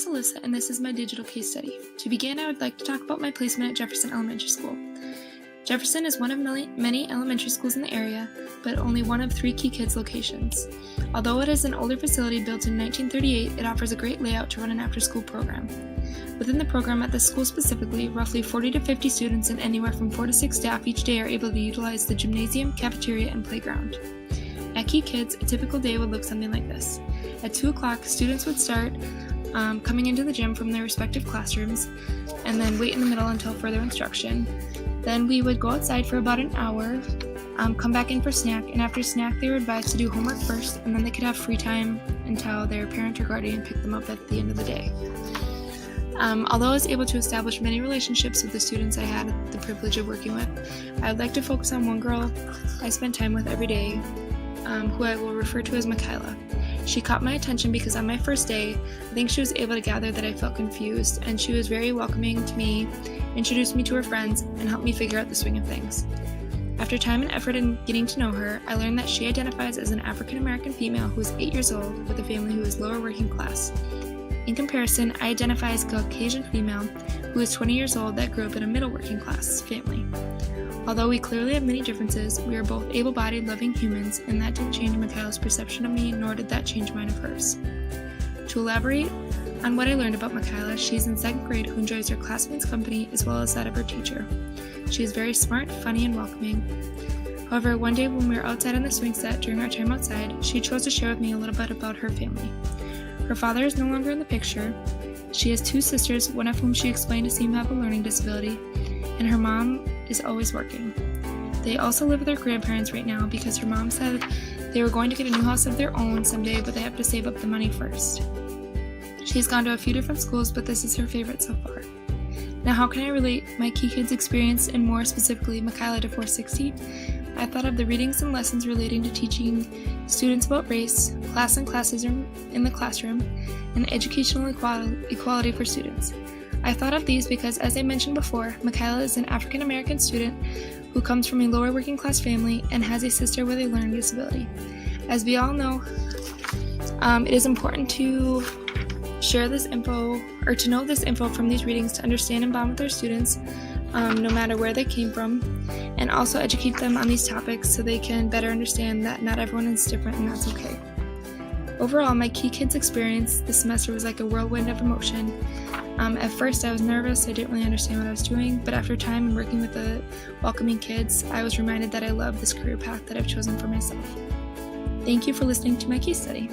is Alyssa, and this is my digital case study. To begin, I would like to talk about my placement at Jefferson Elementary School. Jefferson is one of many elementary schools in the area, but only one of 3 Key Kids locations. Although it is an older facility built in 1938, it offers a great layout to run an after-school program. Within the program at this school specifically, roughly 40 to 50 students and anywhere from 4 to 6 staff each day are able to utilize the gymnasium, cafeteria, and playground. At Key Kids, a typical day would look something like this. At 2 o'clock, students would start coming into the gym from their respective classrooms and then wait in the middle until further instruction. Then we would go outside for about an hour, come back in for snack, and after snack they were advised to do homework first, and then they could have free time until their parent or guardian picked them up at the end of the day. Although I was able to establish many relationships with the students I had the privilege of working with, I would like to focus on one girl I spent time with every day, who I will refer to as Michaela. She caught my attention because on my first day, I think she was able to gather that I felt confused, and she was very welcoming to me, introduced me to her friends, and helped me figure out the swing of things. After time and effort in getting to know her, I learned that she identifies as an African American female who is 8 years old with a family who is lower working class. In comparison, I identify as a Caucasian female who is 20 years old that grew up in a middle working class family. Although we clearly have many differences, we are both able-bodied, loving humans, and that didn't change Michaela's perception of me, nor did that change mine of hers. To elaborate on what I learned about Michaela, she is in 2nd grade who enjoys her classmates' company as well as that of her teacher. She is very smart, funny, and welcoming. However, one day when we were outside on the swing set during our time outside, she chose to share with me a little bit about her family. Her father is no longer in the picture. She has 2 sisters, one of whom she explained to seem to have a learning disability, and her mom is always working. They also live with their grandparents right now because her mom said they were going to get a new house of their own someday, but they have to save up the money first. She's gone to a few different schools, but this is her favorite so far. Now, how can I relate my Key Kids experience, and more specifically Michaela, to 460? I thought of the readings and lessons relating to teaching students about race, class and classism in the classroom, and educational equality for students. I thought of these because, as I mentioned before, Michaela is an African American student who comes from a lower working class family and has a sister with a learning disability. As we all know, it is important to share this info, or to know this info from these readings, to understand and bond with our students, no matter where they came from, and also educate them on these topics so they can better understand that not everyone is different, and that's okay. Overall, my Key Kids experience this semester was like a whirlwind of emotion. At first I was nervous, I didn't really understand what I was doing, but after time and working with the welcoming kids, I was reminded that I love this career path that I've chosen for myself. Thank you for listening to my case study.